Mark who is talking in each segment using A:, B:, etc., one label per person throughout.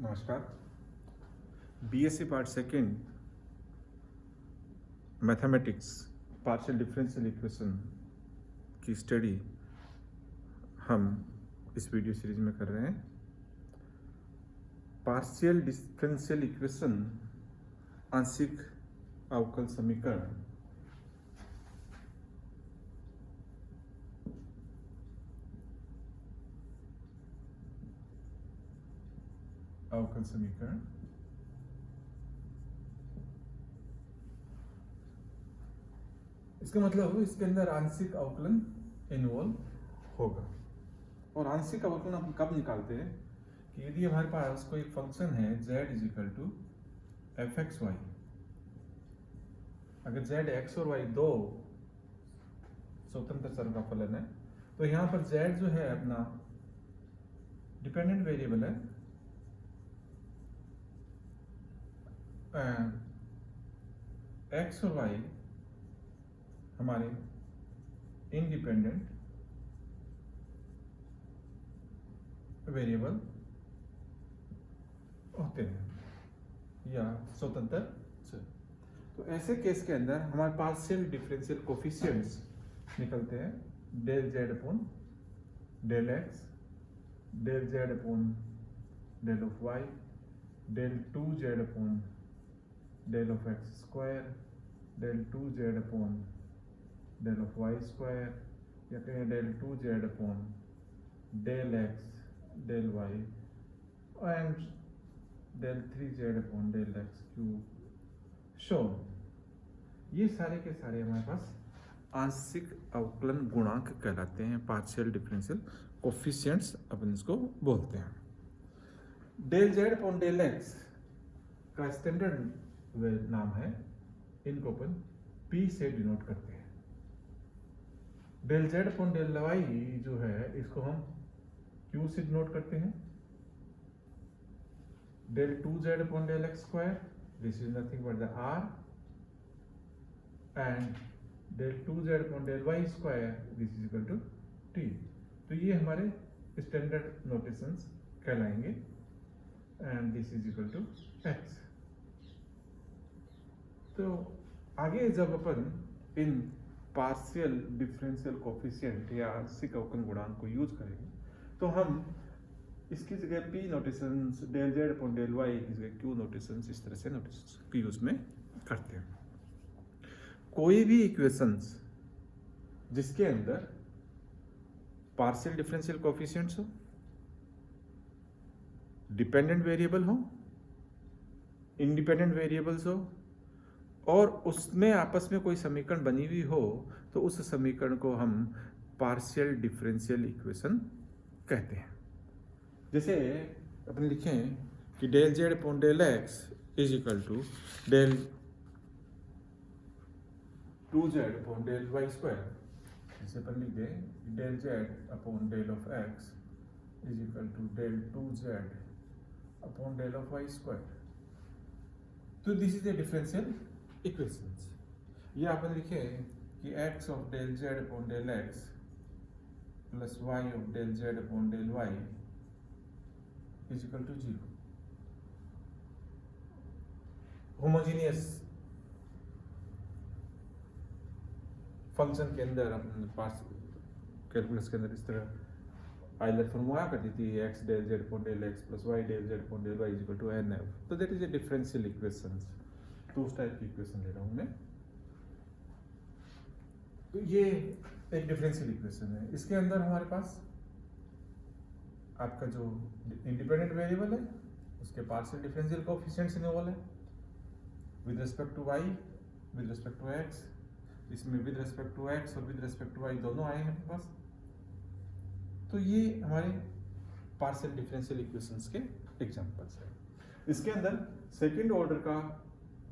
A: नमस्कार। BSc part second mathematics partial differential equation की study हम इस वीडियो सीरीज में कर रहे हैं। पार्शियल डिफरेंशियल इक्वेशन आंशिक अवकल समीकरण अवकल समीकरण इसका मतलब इसके अंदर आंशिक अवकलन इन्वॉल्व होगा। और आंशिक अवकलन हम कब निकालते हैं कि यदि हमारे पास कोई फंक्शन है z is equal to F X Y, अगर z x और y दो स्वतंत्र चर का फलन है तो यहाँ पर z जो है अपना डिपेंडेंट वेरिएबल है, x और y हमारे इंडिपेंडेंट वेरिएबल होते हैं या स्वतंत्र चर। तो ऐसे केस के अंदर हमारे पार्शियल डिफरेंशियल कोफिशिएंट्स निकलते हैं del Z upon del X, del Z upon del of Y, del two Z upon del of X square, del two Z upon del of Y square, या कहें del two Z upon del X del Y and del three Z upon del X cube. शो ये सारे के सारे हमारे पास आंशिक अवकलन गुणांक कहलाते हैं, पार्शियल डिफरेंशियल कोफिशिएंट्स अपन इसको बोलते हैं। Del Z upon del X का स्टैंडर्ड नाम है, इनको अपन पी से डिनोट करते हैं। Del Z upon del Y जो है इसको हम क्यू से डिनोट करते हैं। Del two Z upon del X square, this is nothing but the R, and del two Z upon del Y square, this is equal to T. तो ये हमारे स्टैंडर्ड नोटेशंस कहलाएंगे, and this is equal to X. तो आगे जब अपन इन partial differential coefficient या आंशिक अवकलन गुणांक को यूज करेंगे तो हम इसकी जगह P notations, del Z upon del Y की जगह क्यू नोटेशंस, इस तरह से नोटेशंस की यूज में करते हैं। कोई भी इक्वेशंस जिसके अंदर पार्शियल डिफरेंशियल कोफिशिएंट्स हो, डिपेंडेंट वेरिएबल हो, इंडिपेंडेंट वेरिएबल्स हो और उसमें आपस में कोई समीकरण बनी हुई हो तो उस समीकरण को हम पार्शियल डिफरेंशियल इक्वेशन कहते हैं। जैसे अपन लिखें कि del Z upon del X is equal to del two Z upon del Y square. जैसे अपन लिख दें del Z upon del of X is equal to del two Z upon del of Y square. तो this is the differential equations. ये अपन लिखे कि x of del Z upon del X plus y of del Z upon del Y is equal to 0। Homogeneous function के अंदर अपन पास calculus के अंदर इस तरह आइलर फॉर्मूला कर दी थी x del Z upon del X plus y del Z upon del Y is equal to nf। तो that is a differential equations. तो उस टाइप की इक्वेशन ले रहा हूं मैं। तो ये एक डिफरेंशियल इक्वेशन है। इसके अंदर हमारे पास आपका जो इंडिपेंडेंट वेरिएबल है उसके पार्शियल डिफरेंशियल कोएफिशिएंट्स इन्वॉल्व है with respect to Y, with respect to X. इसमें विद रिस्पेक्ट टू एक्स और विद रिस्पेक्ट टू वाई दोनों आए हैं अपने पास। तो ये हमारे पार्शियल डिफरेंशियल इक्वेशंस के एग्जांपल्स है। इसके अंदर सेकंड ऑर्डर का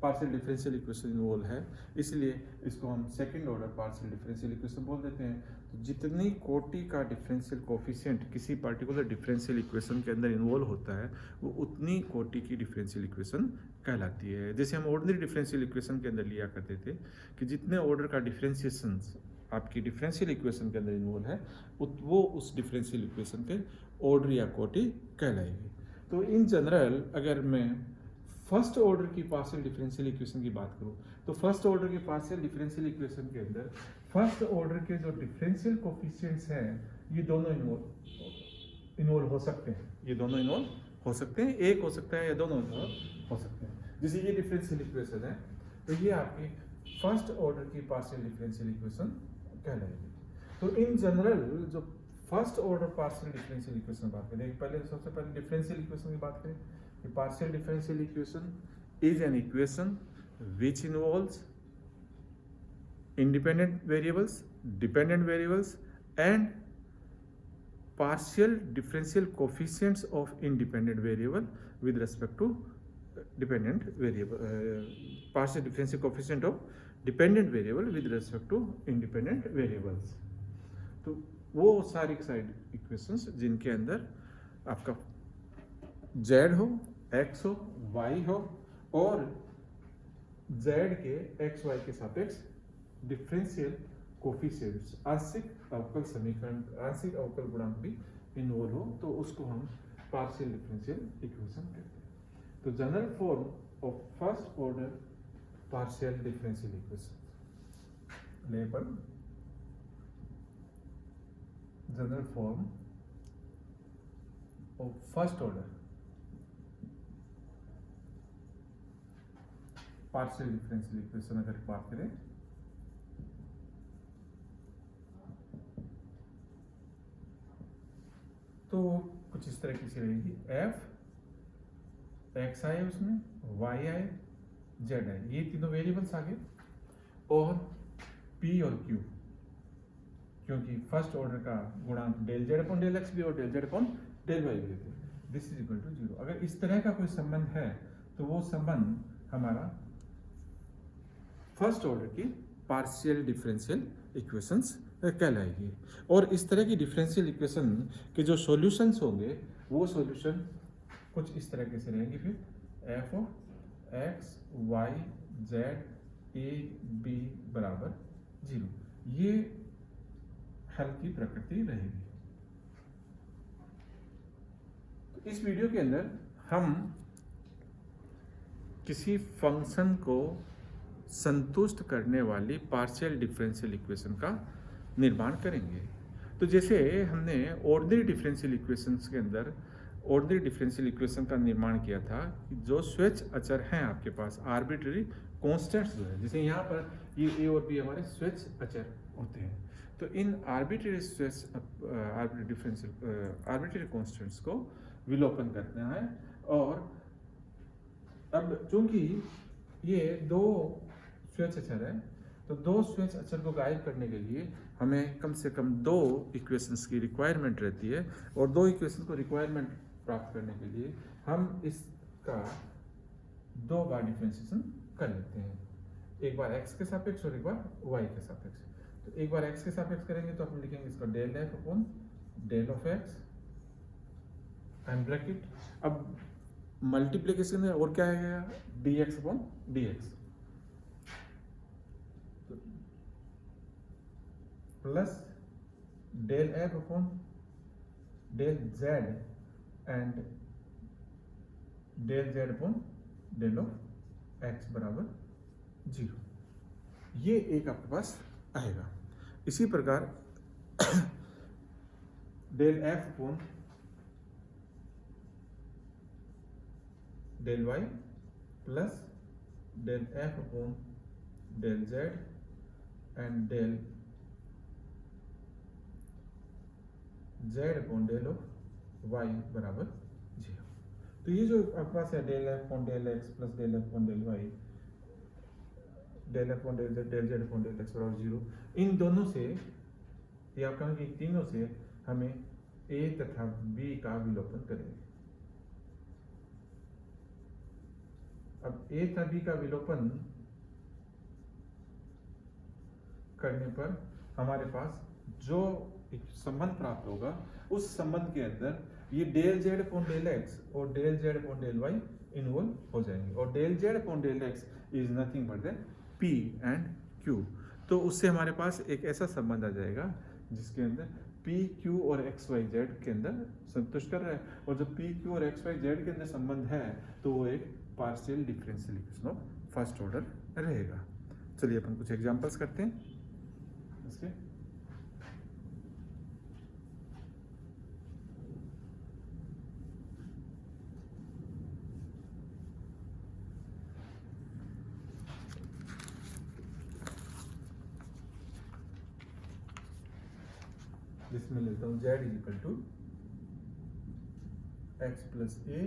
A: पार्शियल डिफरेंशियल इक्वेशन इन्वॉल्व है, इसलिए इसको हम second order partial differential equation बोल देते हैं। तो जितनी कोटि का डिफरेंशियल कोफिशिएंट किसी पर्टिकुलर डिफरेंशियल इक्वेशन के अंदर इन्वॉल्व होता है वो उतनी कोटि की डिफरेंशियल इक्वेशन कहलाती है। जैसे हम ऑर्डिनरी डिफरेंशियल इक्वेशन के अंदर लिया करते थे कि जितने ऑर्डर का डिफरेंशिएशंस आपकी डिफरेंशियल इक्वेशन के अंदर इन्वॉल्व है वो उस डिफरेंशियल इक्वेशन के ऑर्डर या कोटि कहलाएगी। तो इन जनरल अगर मैं फर्स्ट ऑर्डर की पार्शियल डिफरेंशियल इक्वेशन की बात करूं, तो फर्स्ट ऑर्डर के पार्शियल डिफरेंशियल इक्वेशन के अंदर फर्स्ट ऑर्डर के जो डिफरेंशियल कोफिशिएंट्स हैं ये दोनों इन्वॉल्व हो सकते हैं, ये दोनों इन्वॉल्व हो सकते हैं, एक हो सकता है या दोनों इन्वॉल्व हो सकते हैं। जैसे ये डिफरेंशियल इक्वेशन है तो ये आपकी फर्स्ट ऑर्डर की पार्शियल डिफरेंशियल इक्वेशन कहलाएगी। तो इन जनरल जो first order partial differential equation की बात करें, पहले सबसे पहले डिफरेंशियल इक्वेशन की बात करें कि partial differential equation is an equation which involves independent variables, dependent variables and partial differential coefficients of independent variable with respect to dependent variable, partial differential coefficient of dependent variable with respect to independent variables। तो वो सारी side equations जिनके अंदर आपका z हो, x हो, y हो और z के x y के सापेक्ष डिफरेंशियल कोफिशिएंट्स आंशिक अवकल समीकरण, आंशिक अवकल गुणांक भी इन्वॉल्व हो तो उसको हम पार्शियल डिफरेंशियल इक्वेशन कहते हैं। तो general form of first order partial differential equation label general form of first order partial differential equation अगर बात करें तो कुछ इस तरह की से रहेगी, f x आए उसमें, y आए, z आए, ये तीनों वेरिएबल्स आ गए और p और q, क्योंकि फर्स्ट ऑर्डर का गुणांक del z upon del x भी और del z upon del y भी थे, दिस इज इक्वल टू 0। अगर इस तरह का कोई संबंध है तो वो संबंध हमारा फर्स्ट ऑर्डर की पार्शियल डिफरेंशियल इक्वेशंस कहलाएगी। और इस तरह की डिफरेंशियल इक्वेशन के जो सॉल्यूशंस होंगे वो सॉल्यूशन कुछ इस तरह के से रहेंगे, फिर f of x y z a b बराबर 0, ये हल की प्रकृति रहेगी। तो इस वीडियो के अंदर हम किसी फंक्शन को संतुष्ट करने वाली पार्शियल डिफरेंशियल इक्वेशन का निर्माण करेंगे। तो जैसे हमने ऑर्डिनरी डिफरेंशियल इक्वेशंस के अंदर ऑर्डिनरी डिफरेंशियल इक्वेशन का निर्माण किया था कि जो स्वेच्छ अचर हैं आपके पास, आर्बिट्ररी कांस्टेंट्स जो है, जैसे यहाँ पर ये ए और बी हमारे स्वेच्छ अचर होते हैं, तो इन आर्बिट्ररी कांस्टेंट्स को विलोपन करना है। और अब चूंकि ये दो स्वेच्छ अचर है तो दो स्वेच्छ अचर को गायब करने के लिए हमें कम से कम दो इक्वेशंस की रिक्वायरमेंट रहती है, और दो इक्वेशन को रिक्वायरमेंट प्राप्त करने के लिए हम इसका दो बार डिफरेंशिएशन कर लेते हैं, एक बार x के सापेक्ष और एक बार y के सापेक्ष। तो एक बार x के सापेक्ष करेंगे तो हम लिखेंगे इसका del f upon del of x and bracket, अब मल्टीप्लिकेशन में और क्या है dx अपॉन dx plus del f upon del z and del z upon del of x बराबर 0, ये एक आपके पास आएगा। इसी प्रकार del f upon del y plus del f upon del z and del z upon del of y बराबर 0। तो ये जो आपके पास है del f upon del x plus del f upon del y, del f upon del z upon del x बराबर 0, इन दोनों से या आप कहें कि तीनों से हमें a तथा b का विलोपन करेंगे। अब a तथा b का विलोपन करने पर हमारे पास जो एक संबंध प्राप्त होगा उस संबंध के अंदर ये del z upon del x और del z upon del y involve हो जाएंगे, और del z upon del x is nothing but then p and q। तो उससे हमारे पास एक ऐसा संबंध आ जाएगा जिसके अंदर पी क्यू और एक्स वाई जेड के अंदर संतुष्ट कर रहा है, और जब पी क्यू और एक्स वाई जेड के अंदर संबंध है तो वो एक partial differential equation of first order रहेगा। चलिए अपन कुछ एग्जांपल्स करते हैं इसके। जिसमें लेता हूँ z is equal to X plus A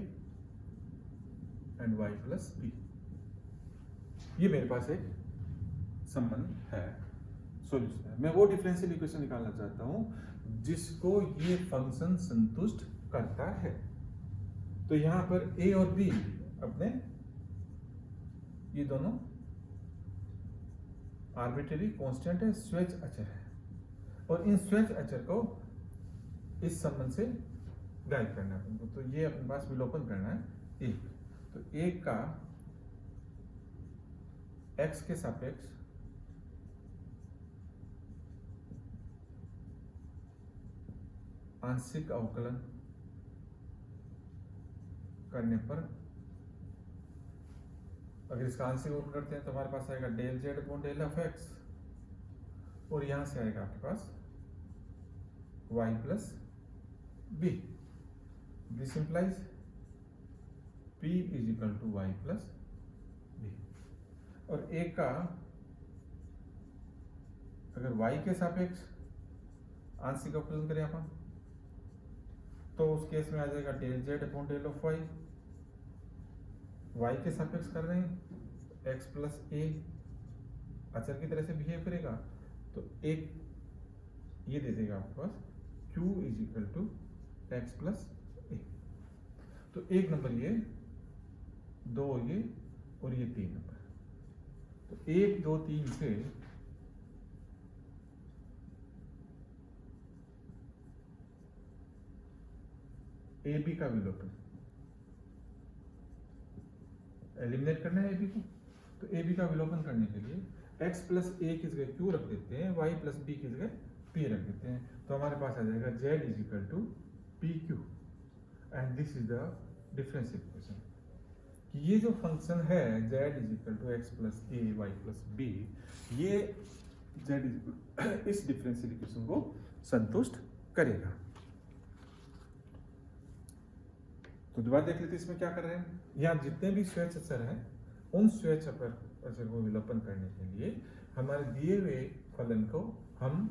A: and Y plus B. ये मेरे पास एक संबंध है, सॉल्यूशन है। मैं वो डिफरेंशियल इक्वेशन निकालना चाहता हूं जिसको ये फंक्शन संतुष्ट करता है। तो यहां पर a और b अपने ये दोनों आर्बिट्रेरी कांस्टेंट है, स्वेच्छ अचर है, और इन स्वेच्छ अचर को इस संबंध से गायब करना है हमको। तो ये अपने पास विलोपन करना है एक। तो एक का x के सापेक्ष आंशिक अवकलन करने पर, अगर इसका आंशिक अवकलन करते हैं तो हमारे पास आएगा del Z upon del of X, और यहां से आएगा आपके पास y plus B. This implies p is equal to y plus B. और एक का अगर y के सापेक्ष आंशिक अवकलन करें अपन तो उस केस में आ जाएगा del Z upon del of y। y के सापेक्ष कर रहे हैं x प्लस ए अचर की तरह से बिहेव करेगा, तो एक ये दे देगा आपके पास q is equal to X plus A. तो एक नंबर ये, दो ये, और ये तीन नंबर। तो एक दो तीन से ए बी का विलोपन एलिमिनेट करना है ए बी को। तो ए बी का विलोपन करने के लिए x प्लस ए की जगह q रख देते हैं, y प्लस बी की जगह p रख देते हैं। तो हमारे पास आ जाएगा z is equal to P Q, and this is the differential equation. ये जो फंक्शन है z is equal to X plus A Y plus B, ये z इस डिफरेंशियल इक्वेशन को संतुष्ट करेगा। तो दोबारा देख लेते हैं इसमें क्या कर रहे हैं। यहाँ जितने भी स्वेच्छ अचर हैं उन स्वेच्छ अचर को विलोपन करने के लिए हमारे दिए हुए फलन को हम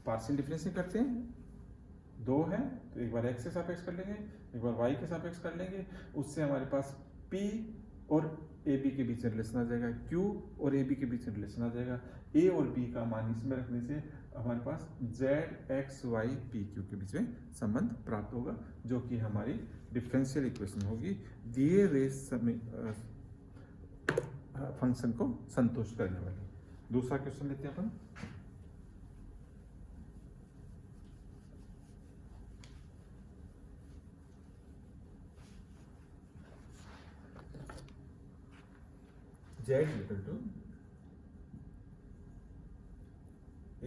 A: पार्शियल डिफरेंशिएट करते हैं। दो है तो एक बार x के सापेक्ष कर लेंगे, एक बार y के सापेक्ष कर लेंगे। उससे हमारे पास p और ab के बीच रिलेशन आ जाएगा, q और ab के बीच रिलेशन आ जाएगा। a और b का मान इसमें रखने से हमारे पास z x y p q के बीच में संबंध प्राप्त होगा, जो कि हमारी डिफरेंशियल इक्वेशन होगी दिए हुए फंक्शन को संतुष्ट करने वाली। दूसरा क्वेश्चन लेते हैं अपन। z equal to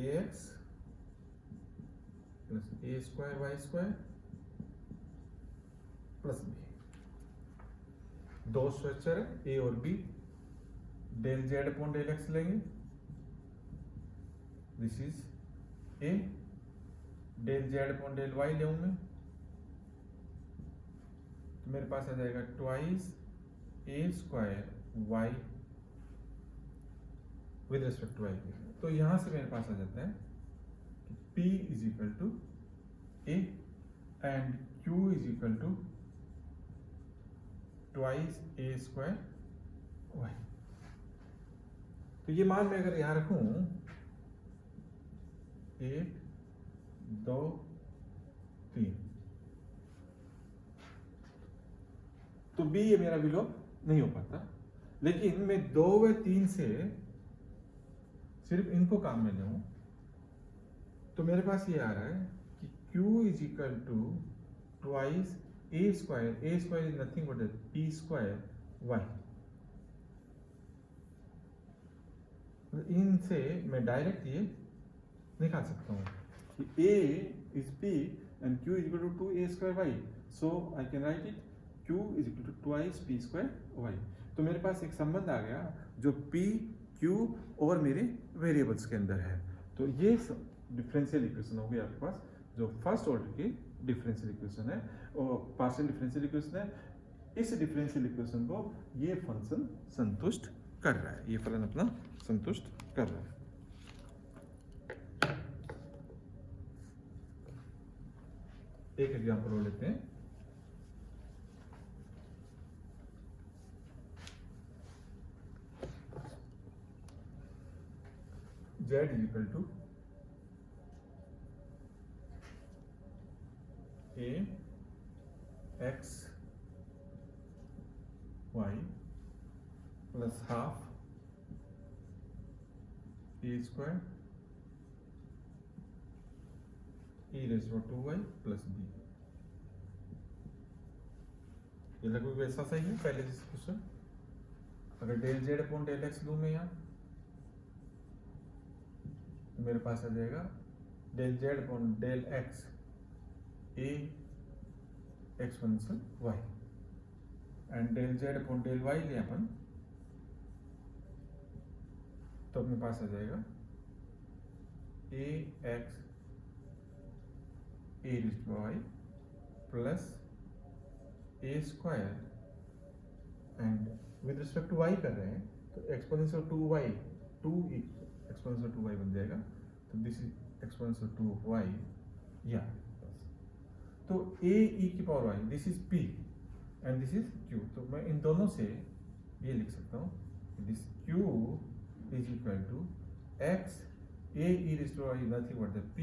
A: ax plus A square Y square plus B. दो स्ट्रक्चर है a और b, del Z upon del X लेंगे, this is a, del Z upon del Y ले मैं, तो मेरे पास आ जाएगा twice A square Y with respect to Y. तो यहां से मेरे पास आ जाता है कि p is equal to a and q is equal to twice A square Y. तो ये मान मैं अगर यहां रखूं 1 2 3, तो b ये मेरा विलोप नहीं हो पाता, लेकिन मैं 2 व 3 से सिर्फ इनको काम में लूं तो मेरे पास ये आ रहा है कि q is equal to twice A square is nothing but P square Y. इनसे मैं डायरेक्ट ये निकाल सकता हूं। कि a is p and q is equal to 2a square y, so I can write it q is equal to twice p square y। तो मेरे पास एक संबंध आ गया जो p, q और मेरे वेरिएबल्स के अंदर है। तो ये डिफरेंशियल इक्वेशन हो गई आपके पास, जो फर्स्ट ऑर्डर की डिफरेंशियल इक्वेशन है और पार्शियल डिफरेंशियल इक्वेशन है। इस डिफरेंशियल इक्वेशन को ये फंक्शन संतुष्ट कर रहा है, ये फलन अपना संतुष्ट कर रहा है। एक एग्जांपल और लेते हैं। z is equal to a x y plus half a square e raised to 2y plus b। ये लगभग वैसा सही है पहले जैसे क्वेश्चन। अगर del Z upon del X लूँ मैं यहाँ, तो मेरे पास आ जाएगा del Z upon del X A exponential Y and del Z upon del Y ले अपन, तो अपने पास आ जाएगा A X A raised to Y plus A square and with respect to Y कर रहे हैं तो एक्सपोनेंशियल 2y 2 एक्सपोनेंशियल 2y बन जाएगा। तो दिस इज एक्सपोनेंशियल 2y या तो a e की power y, this is p and this is q। तो मैं इन दोनों से ये लिख सकता हूँ this q is equal to x a e raised to y nothing but the p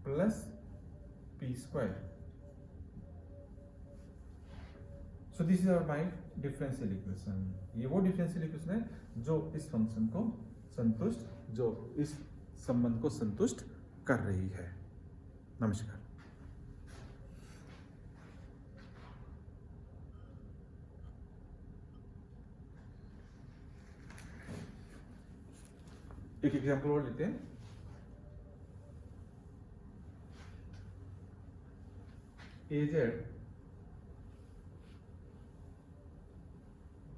A: plus p square. So this is our my differential equation. ये वो डिफरेंशियल इक्वेशन है जो इस फंक्शन को संतुष्ट, जो इस संबंध को संतुष्ट कर रही है। नमस्कार। एक एग्जांपल और लेते हैं। az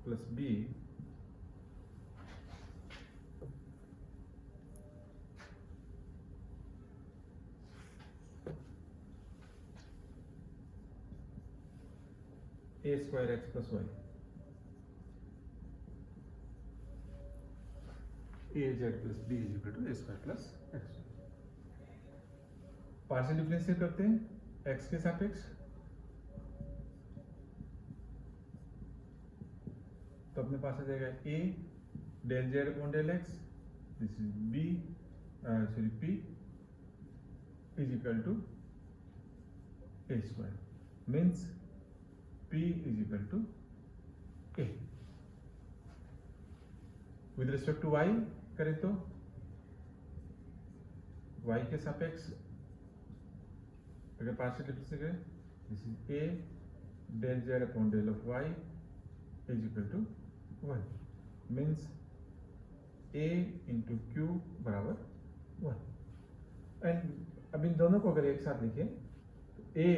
A: plus b a square x plus Y az plus b is equal to a square plus x। Partial differentiate करते हैं x के सापेक्ष, तो अपने पास आ जाएगा a del Z upon del X, this is b sorry p is equal to a square means p is equal to a। With respect to y करें तो y के सापेक्ष अगर पार्शियल डिफरेंशिएट करें this is a del Z upon del of y is equal to 1 means a into Q बराबर 1। And अब इन दोनों को अगर एक साथ लिखें तो a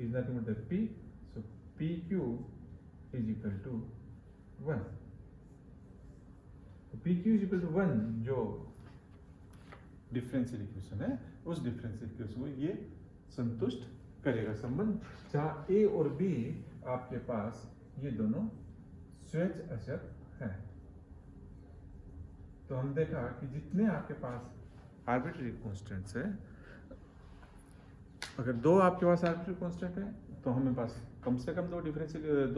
A: इज nothing but p, so P Q is equal to 1। तो P Q is equal to 1 जो डिफरेंशियल इक्वेशन है, उस डिफरेंशियल इक्वेशन को ये संतुष्ट करेगा संबंध, जहां a और b आपके पास ये दोनों स्वेच्छ अचर हैं। तो हम देखा कि जितने आपके पास आर्बिट्ररी कांस्टेंट्स है, अगर दो आपके पास आर्बिट्ररी कांस्टेंट है तो हमें पास कम से कम दो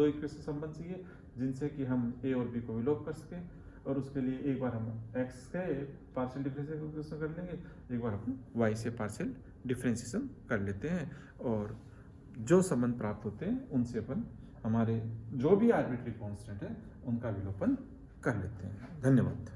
A: इक्वेशन संबंध चाहिए जिनसे कि हम a और b को विलोप कर सकें, और उसके लिए एक बार हम x के पार्शियल डिफरेंशिएशन कर लेंगे, एक बार हम y से पार्शियल डिफरेंशिएशन कर लेते हैं, और जो संबंध प्राप्त होते हैं उनसे अपन हमारे जो भी आर्बिट्ररी कांस्टेंट है उनका विलोपन कर लेते हैं। धन्यवाद।